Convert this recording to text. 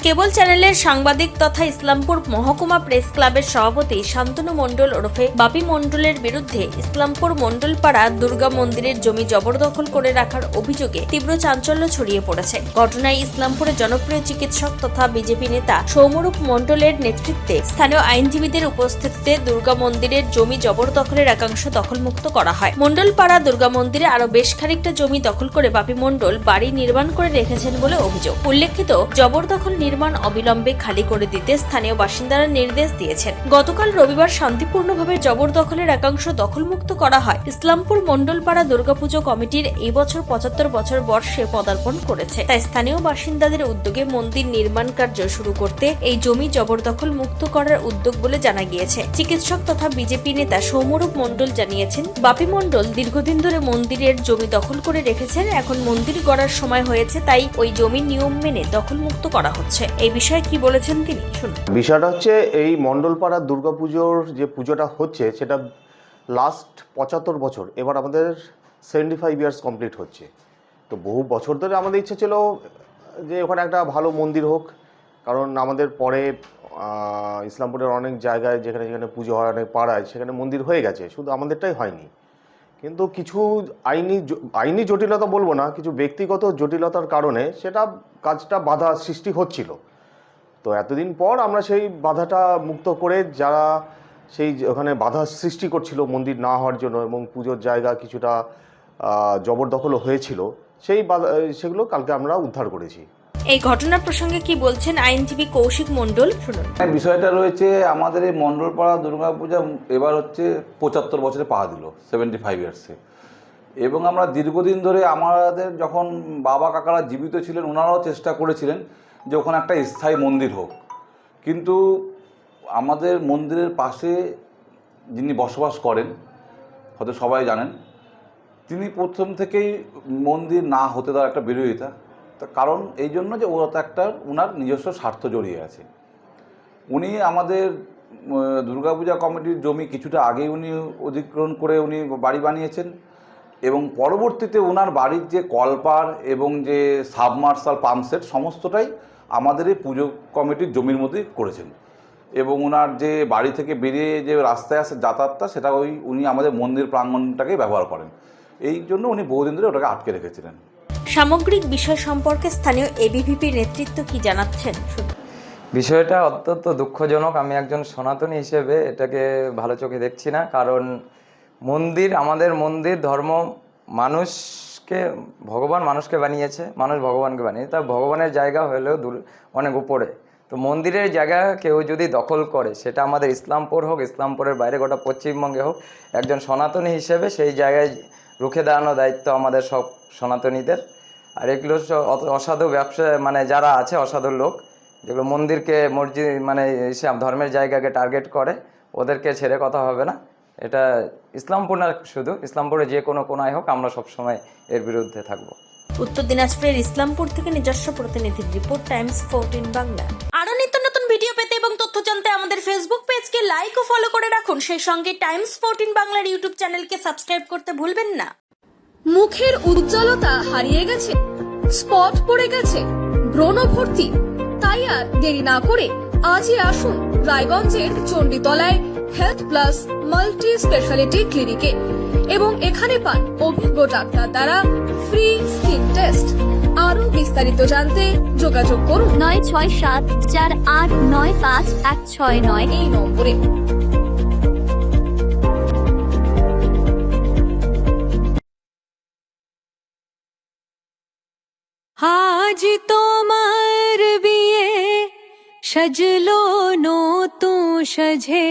কেবল চ্যানেলের সাংবাদিক তথা ইসলামপুর মহকুমা প্রেস ক্লাবের সভাপতি শান্তনু মণ্ডল ওরফে বাপি মণ্ডলের বিরুদ্ধে ইসলামপুর মণ্ডলপাড়া দুর্গা মন্দিরের জমি জবরদখল করে রাখার অভিযোগে তীব্র চাঞ্চল্য ছড়িয়ে পড়েছে। ঘটনায় ইসলামপুরের জনপ্রিয় চিকিৎসক তথা বিজেপি নেতা সৌম্যরূপ মণ্ডলের নেতৃত্বে স্থানীয় আইনজীবীদের উপস্থিতিতে দুর্গা মন্দিরের জমি জবরদখলের একাংশ দখলমুক্ত করা হয়। মণ্ডলপাড়া দুর্গা মন্দিরে আরো বেশ খানিকটা জমি দখল করে বাপি মণ্ডল বাড়ি নির্মাণ করে রেখেছেন বলে অভিযোগ। উল্লেখিত জবরদখল নির্মাণ অবিলম্বে খালি করে দিতে স্থানীয় বাসিন্দারা নির্দেশ দিয়েছেন। গতকাল রবিবার শান্তিপূর্ণভাবে জবরদখলের একাংশ দখলমুক্ত করা হয়। ইসলামপুর মণ্ডলপাড়া দুর্গাপুজো কমিটির এই বছর ৭৫ বছর বর্ষে পদার্পণ করেছে। তাই স্থানীয় বাসিন্দাদের উদ্যোগে মন্দির নির্মাণ কার্য শুরু করতে এই জমি জবরদখল মুক্ত করার উদ্যোগ বলে জানা গিয়েছে। চিকিৎসক তথা বিজেপি নেতা সৌম্যরূপ মণ্ডল জানিয়েছেন, বাপি মণ্ডল দীর্ঘদিন ধরে মন্দিরের জমি দখল করে রেখেছেন। এখন মন্দির গড়ার সময় হয়েছে, তাই ওই জমির নিয়ম মেনে দখলমুক্ত করা হচ্ছে। এই বিষয়ে কি বলেছেন তিনি শুনুন। বিষয়টা হচ্ছে এই মণ্ডলপাড়া দুর্গাপুজোর যে পুজোটা হচ্ছে সেটা লাস্ট ৭৫ বছর, এবার আমাদের 75 ইয়ার্স কমপ্লিট হচ্ছে। তো বহু বছর ধরে আমাদের ইচ্ছে ছিল যে ওখানে একটা ভালো মন্দির হোক, কারণ আমাদের পরে ইসলামপুরের অনেক জায়গায় যেখানে যেখানে পুজো হয়, অনেক পাড়ায় সেখানে মন্দির হয়ে গেছে, শুধু আমাদেরটাই হয়নি। কিন্তু কিছু আইনি জটিলতা বলবো না, কিছু ব্যক্তিগত জটিলতার কারণে সেটা কাজটা বাধা সৃষ্টি হচ্ছিল। তো এতদিন পর আমরা সেই বাধাটা মুক্ত করে, যারা সেই ওখানে বাধা সৃষ্টি করছিল মন্দির না হওয়ার জন্য এবং পুজোর জায়গা কিছুটা জবরদখল হয়েছিল, সেগুলো কালকে আমরা উদ্ধার করেছি। এই ঘটনা প্রসঙ্গে কি বলছেন আইনজীবী কৌশিক মণ্ডল শুনুন। বিষয়টা রয়েছে, আমাদের এই মণ্ডলপাড়া দুর্গাপূজা এবার হচ্ছে ৭৫ বছরে পা দিল, 75 ইয়ার্সে। এবং আমরা দীর্ঘদিন ধরে আমাদের যখন বাবা কাকারা জীবিত ছিলেন, ওনারাও চেষ্টা করেছিলেন যে ওখানে একটা স্থায়ী মন্দির হোক। কিন্তু আমাদের মন্দিরের পাশে যিনি বসবাস করেন, হয়তো সবাই জানেন, তিনি প্রথম থেকেই মন্দির না হতে দেওয়ার একটা বিরোধিতা। কারণ এই জন্য যে ওটা একটা ওনার নিজস্ব স্বার্থ জড়িয়ে আছে। উনি আমাদের দুর্গাপূজা কমিটির জমি কিছুটা আগেই উনি অধিগ্রহণ করে উনি বাড়ি বানিয়েছেন, এবং পরবর্তীতে ওনার বাড়ির যে কলপার এবং যে সাবমার্সাল পাম্পসেট সমস্তটাই আমাদের এই পুজো কমিটির জমির মধ্যেই করেছেন। এবং ওনার যে বাড়ি থেকে বেরিয়ে যে রাস্তায় আসে যাতায়াতটা, সেটা উনি আমাদের মন্দির প্রাঙ্গণটাকেই ব্যবহার করেন। এই জন্য উনি বহুদিন ধরে ওটাকে আটকে রেখেছিলেন। সামগ্রিক বিষয় সম্পর্কে স্থানীয় এবিভিপির নেতৃত্ব কি জানাচ্ছেন? বিষয়টা অত্যন্ত দুঃখজনক। আমি একজন সনাতনী হিসেবে এটাকে ভালো চোখে দেখছি না। কারণ মন্দির, আমাদের মন্দির ধর্ম, মানুষকে ভগবান মানুষকে বানিয়েছে, মানুষ ভগবানকে বানিয়েছে। তা ভগবানের জায়গা হলেও অনেক উপরে। তো মন্দিরের জায়গা কেউ যদি দখল করে, সেটা আমাদের ইসলামপুর হোক, ইসলামপুরের বাইরে গোটা পশ্চিমবঙ্গে হোক, একজন সনাতনী হিসেবে সেই জায়গায় রুখে দাঁড়ানোর দায়িত্ব আমাদের সব সনাতনীদের। আর এগুলো অসাধু ব্যবসা, মানে যারা আছে অসাধু লোক, যেগুলো মন্দিরকে মসজিদ মানে ধর্মের জায়গাকে টার্গেট করে, ওদেরকে ছেড়ে কথা হবে না। এটা ইসলামপুর না, শুধু ইসলামপুরে যে কোনো কোনায় হোক, আমরা সবসময় এর বিরুদ্ধে থাকব। উত্তর দিনাজপুরের ইসলামপুর থেকে নিজস্ব প্রতিনিধির রিপোর্ট, টাইমস 14 বাংলা। আরো নিত্য নতুন ভিডিও পেতে এবং তথ্য জানতে আমাদের ফেসবুক পেজকে লাইক ও ফলো করে রাখুন। সেই সঙ্গে টাইমস 14 বাংলার ইউটিউব চ্যানেলকে সাবস্ক্রাইব করতে ভুলবেন না। মুখের উজ্জ্বলতা হারিয়ে গেছে, স্পট পড়ে গেছে, ব্রণ ভর্তি, তাই আর দেরি না করে আজই আসুন রায়গঞ্জের চণ্ডীতলায় হেলথ প্লাস মাল্টি স্পেশালিটি ক্লিনিকে এবং এখানে পান অভিজ্ঞ ডাক্তার দ্বারা ফ্রি স্কিন টেস্ট। আরো বিস্তারিত জানতে যোগাযোগ করুন 9674895169 এই নম্বরে। আজ তোমার বিয়ে সাজলো নতুন সাজে।